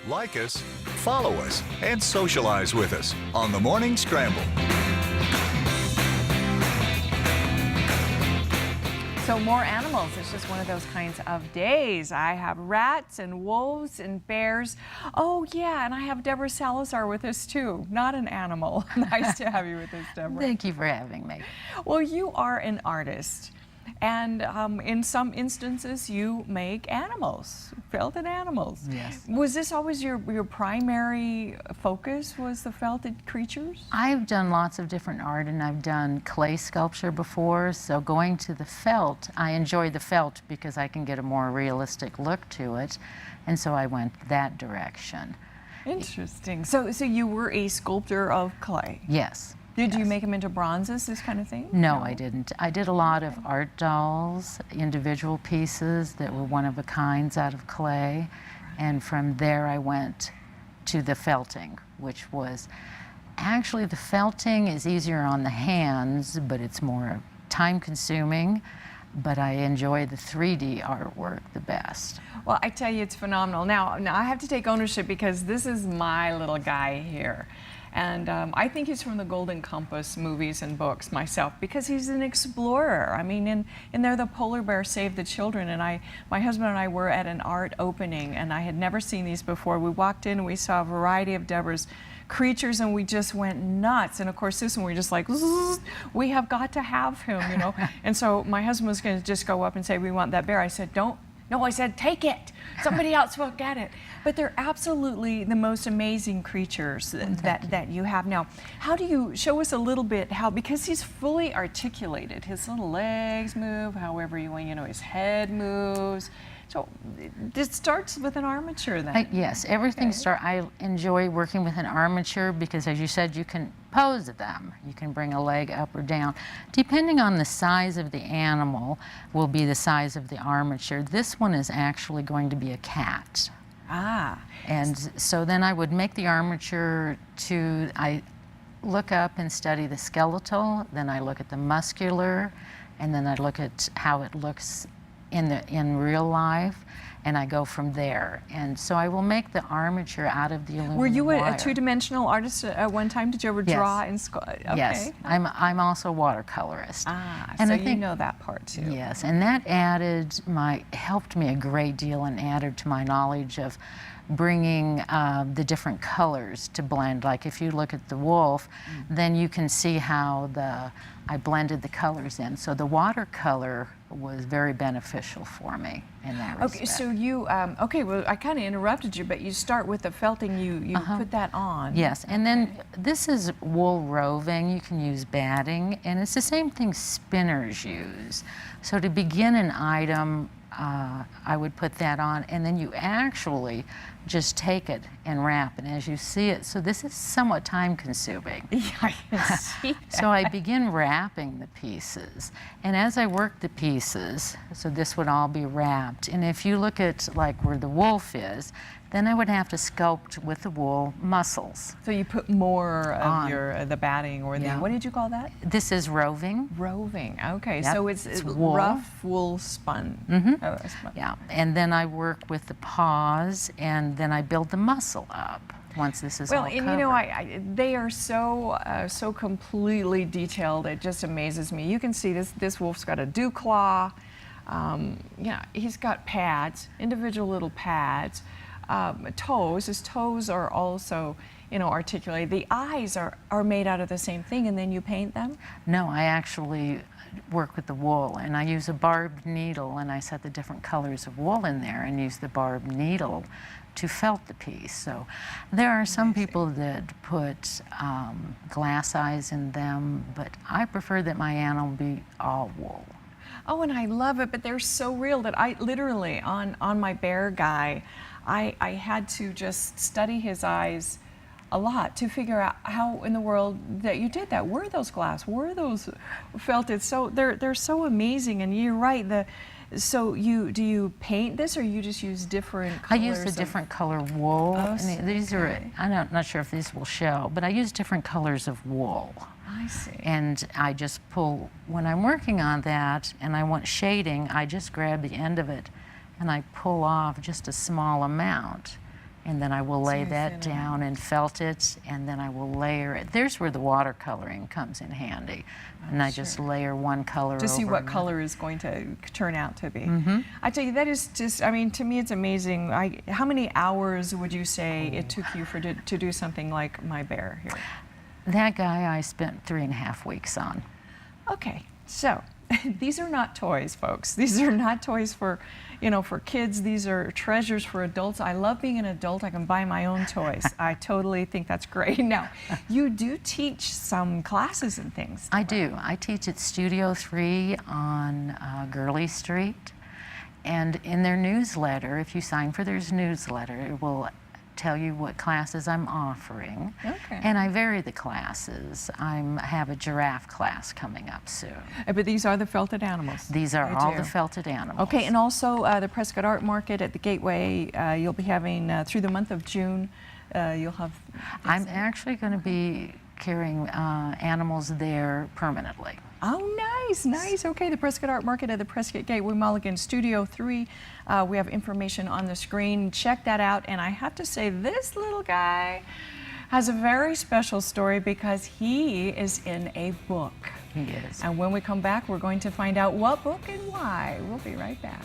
Like us, follow us, and socialize with us on the Morning Scramble. So more animals. It's just one of those kinds of days. I have rats and wolves and bears. Oh yeah, and I have Debra Salazar with us too. Not an animal. Nice to have you with us, Debra. Thank you for having me. Well, you are an artist. And in some instances, you make animals, felted animals. Yes. Was this always your primary focus, was the felted creatures? I've done lots of different art, and I've done clay sculpture before, so going to the felt, I enjoy the felt because I can get a more realistic look to it, and so I went that direction. Interesting. So you were a sculptor of clay? Yes. Did you make them into bronzes, this kind of thing? No, I didn't. I did a lot of art dolls, individual pieces that were one of a kinds out of clay. And from there I went to the felting, which was, actually the felting is easier on the hands, but it's more time consuming. But I enjoy the 3D artwork the best. Well, I tell you, it's phenomenal. Now I have to take ownership because this is my little guy here. And I think he's from the Golden Compass movies and books myself because he's an explorer. I mean, in there, the polar bear saved the children. And my husband and I were at an art opening, and I had never seen these before. We walked in and we saw a variety of Debra's creatures, and we just went nuts. And of course, this one, we just like, we have got to have him, you know. And so my husband was going to just go up and say, we want that bear. I said, don't. No, I said, take it. Somebody else will get it. But they're absolutely the most amazing creatures that you have now. How do you show us a little bit how, because he's fully articulated, his little legs move, however you want, you know, his head moves. So it starts with an armature then? Yes, everything starts. I enjoy working with an armature because, as you said, you can pose them. You can bring a leg up or down. Depending on the size of the animal will be the size of the armature. This one is actually going to be a cat. Ah. And so then I would make the armature I look up and study the skeletal, then I look at the muscular, and then I look at how it looks in real life, and I go from there. And so I will make the armature out of the aluminum wire. Were you wire. a two-dimensional artist at one time? Did you ever draw and okay. Yes, I'm also a watercolorist. Ah, and so I think, you know that part too. Yes, and that helped me a great deal and added to my knowledge of bringing the different colors to blend. Like if you look at the wolf, then you can see how I blended the colors in. So the watercolor was very beneficial for me in that respect. Okay, so you, well, I kind of interrupted you, but you start with the felting, you put that on. Yes, and then this is wool roving. You can use batting, and it's the same thing spinners use. So to begin an item, I would put that on, and then you actually just take it and wrap, and as you see it, so this is somewhat time consuming. Yeah, I can see that. So I begin wrapping the pieces, and as I work the pieces, so this would all be wrapped, and if you look at like where the wolf is, then I would have to sculpt with the wool muscles. So you put more of the batting or the, what did you call that? This is roving. Roving, okay. Yep. So it's wool. rough wool spun. Mm-hmm. Yeah, and then I work with the paws, and then I build the muscle up once this is all covered. Well, and you know, they are so completely detailed, it just amazes me. You can see this wolf's got a dew claw. Yeah, he's got pads, individual little pads. Toes, his toes are also, you know, articulated. The eyes are made out of the same thing, and then you paint them? No, I actually work with the wool, and I use a barbed needle, and I set the different colors of wool in there and use the barbed needle to felt the piece. So there are some people that put glass eyes in them, but I prefer that my animal be all wool. Oh, and I love it, but they're so real that I literally, on my bear guy, I had to just study his eyes a lot to figure out how in the world that you did that. Were those glass? Were those felted? So they're so amazing, and you're right. So do you paint this, or you just use different colors? I use a different color wool. Oh, and these are, I'm not sure if these will show, but I use different colors of wool. I see. And I just pull, when I'm working on that and I want shading, I just grab the end of it and I pull off just a small amount. and then I will lay So that thin. down and felt it, and then I will layer it. There's where the watercoloring comes in handy. And I just layer one color To see over what another. color is going to turn out to be. Mm-hmm. I tell you, that is just, I mean, to me it's amazing. How many hours would you say it took you to do something like my bear here? That guy I spent 3.5 weeks on. Okay, so these are not toys, folks. These are not toys for, you know, for kids. These are treasures for adults. I love being an adult. I can buy my own toys. I totally think that's great. Now, you do teach some classes and things. I do. I teach at Studio 3 on Gurley Street. And in their newsletter, if you sign for their newsletter, it will tell you what classes I'm offering. Okay. And I vary the classes. I have a giraffe class coming up soon. But these are the felted animals. These are They all do. the felted animals. Okay, and also the Prescott Art Market at the Gateway, you'll be having through the month of June, you'll have... I'm actually going to be carrying animals there permanently. Oh, nice, nice. Okay, the Prescott Art Market at the Prescott Gateway Mulligan, Studio 3. We have information on the screen. Check that out. And I have to say, this little guy has a very special story because he is in a book. He is. And when we come back, we're going to find out what book and why. We'll be right back.